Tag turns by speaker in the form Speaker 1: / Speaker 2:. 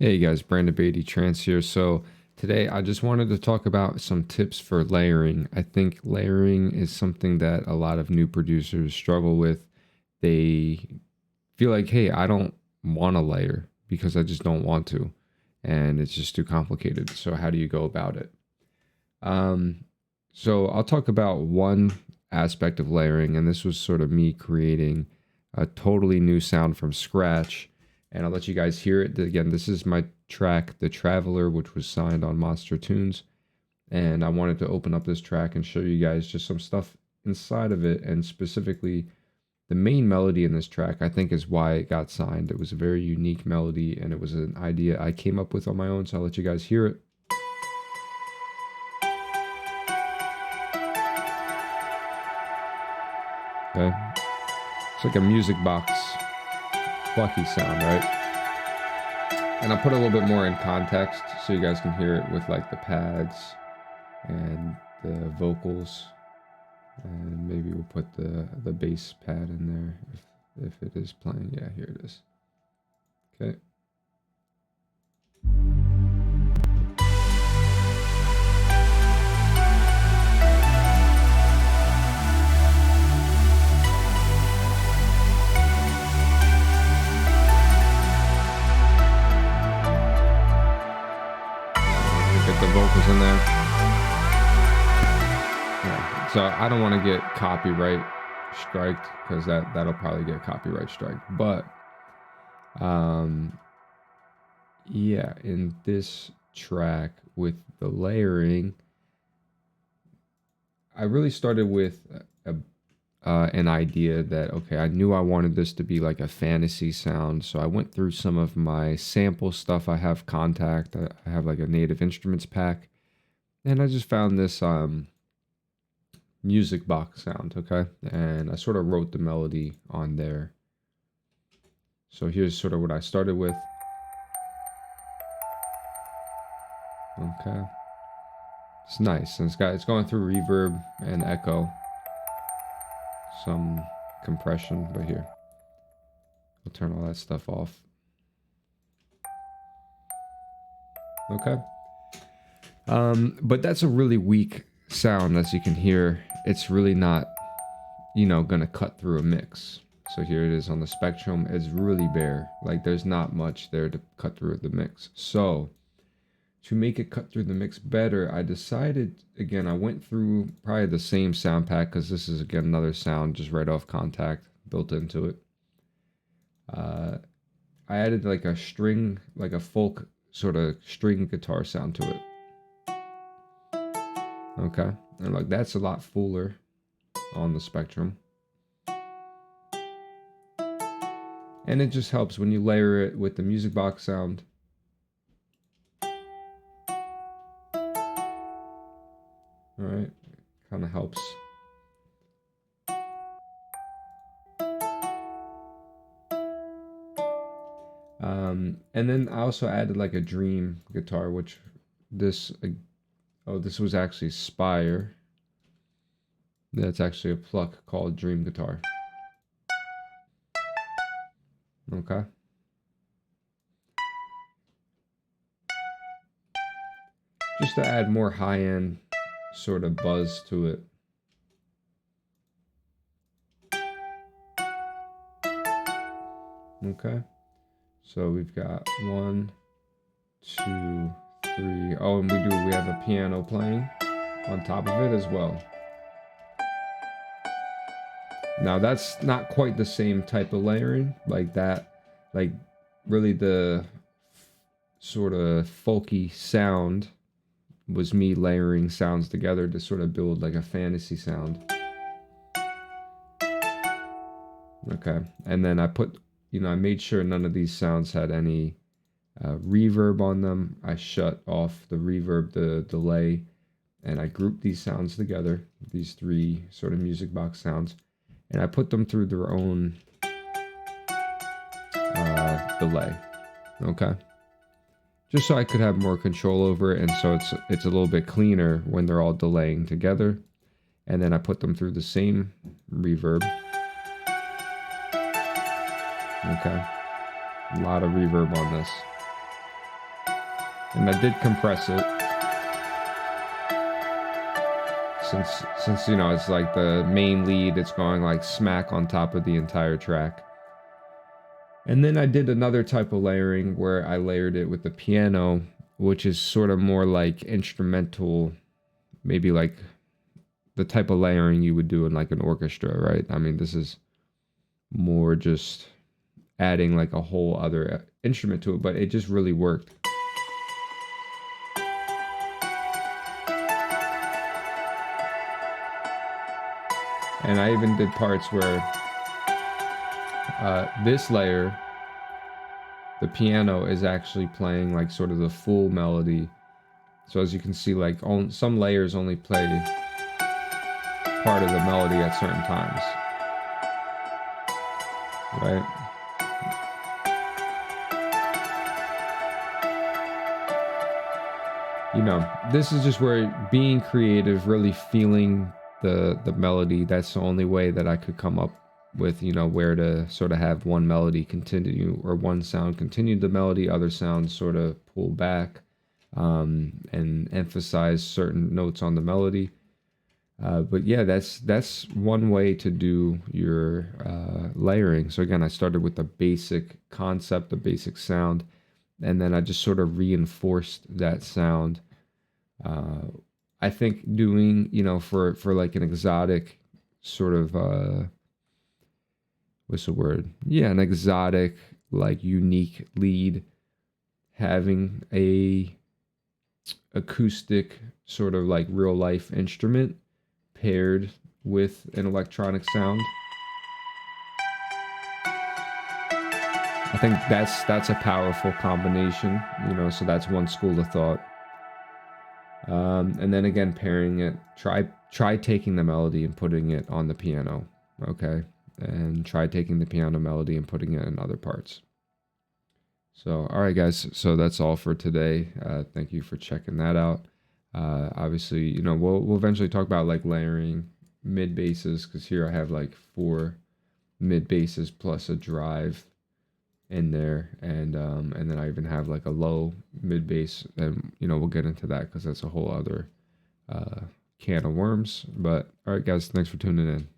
Speaker 1: Hey guys, Brandon Beatty, Trance here. So today I just wanted to talk about some tips for layering. I think layering is something that a lot of new producers struggle with. They feel like, hey, I don't want to layer because I just don't want to, and it's just too complicated. So how do you go about it? Um, so I'll talk about one aspect of layering, and this was sort of me creating a totally new sound from scratch. And I'll let you guys hear it. Again, this is my track, The Traveler, which was signed on Monster Tunes. And I wanted to open up this track and show you guys just some stuff inside of it. And specifically, the main melody in this track, I think, is why it got signed. It was a very unique melody, and it was an idea I came up with on my own. So I'll let you guys hear it. Okay. It's like a music box, plucky sound, right? And I'll put a little bit more in context so you guys can hear it with like the pads and the vocals. And maybe we'll put the bass pad in there if it is playing. Yeah, here it is. Okay. Get the vocals in there. Yeah. So I don't want to get copyright striked because that'll probably get copyright strike. But yeah, in this track with the layering, I really started with an idea that, okay, I knew I wanted this to be like a fantasy sound. So I went through some of my sample stuff. I have Contact. I have like a Native Instruments pack. And I just found this music box sound, okay? And I sort of wrote the melody on there. So here's sort of what I started with. Okay. It's nice. And it's going through reverb and echo. Some compression, but here. We'll turn all that stuff off. Okay. But that's a really weak sound, as you can hear. It's really not, gonna cut through a mix. So here it is on the Spectrum. It's really bare. Like there's not much there to cut through the mix. So to make it cut through the mix better, I decided, again, I went through probably the same sound pack because this is, again, another sound just right off Contact built into it. I added like a string, like a folk sort of string guitar sound to it. Okay. And like that's a lot fuller on the Spectrum. And it just helps when you layer it with the music box sound. All right, kind of helps. And then I also added like a dream guitar, which this was actually Spire. That's actually a pluck called Dream Guitar. Okay. Just to add more high-end sort of buzz to it. Okay. So we've got 1, 2, 3. Oh, and we have a piano playing on top of it as well. Now that's not quite the same type of layering like that. Like really the sort of folky sound was me layering sounds together to sort of build like a fantasy sound. Okay. And then I put, I made sure none of these sounds had any reverb on them. I shut off the reverb, the delay, and I grouped these sounds together, these three sort of music box sounds, and I put them through their own delay. Okay. Just so I could have more control over it, and so it's a little bit cleaner when they're all delaying together. And then I put them through the same reverb. Okay. A lot of reverb on this. And I did compress it since you know it's like the main lead, it's going like smack on top of the entire track. And then I did another type of layering where I layered it with the piano, which is sort of more like instrumental, maybe like the type of layering you would do in like an orchestra, right? I mean, this is more just adding like a whole other instrument to it, but it just really worked. And I even did parts where this layer, the piano is actually playing like sort of the full melody. So as you can see, like some layers only play part of the melody at certain times, right? You know, this is just where being creative, really feeling the melody, that's the only way that I could come up with, you know, where to sort of have one melody continue or one sound continue the melody, other sounds sort of pull back, and emphasize certain notes on the melody. But yeah, that's one way to do your layering. So again, I started with the basic concept, the basic sound, and then I just sort of reinforced that sound. Uh, I think doing, you know, for like an exotic sort of what's the word? Yeah, an exotic like unique lead, having a acoustic sort of like real life instrument paired with an electronic sound. I think that's a powerful combination, you know, so that's one school of thought. And then again, pairing it, try taking the melody and putting it on the piano, okay? And try taking the piano melody and putting it in other parts. So, all right, guys. So that's all for today. Thank you for checking that out. Obviously, you know, we'll eventually talk about like layering mid basses, because here I have like 4 mid basses plus a drive in there, and then I even have like a low mid bass, and you know we'll get into that because that's a whole other can of worms. But all right, guys, thanks for tuning in.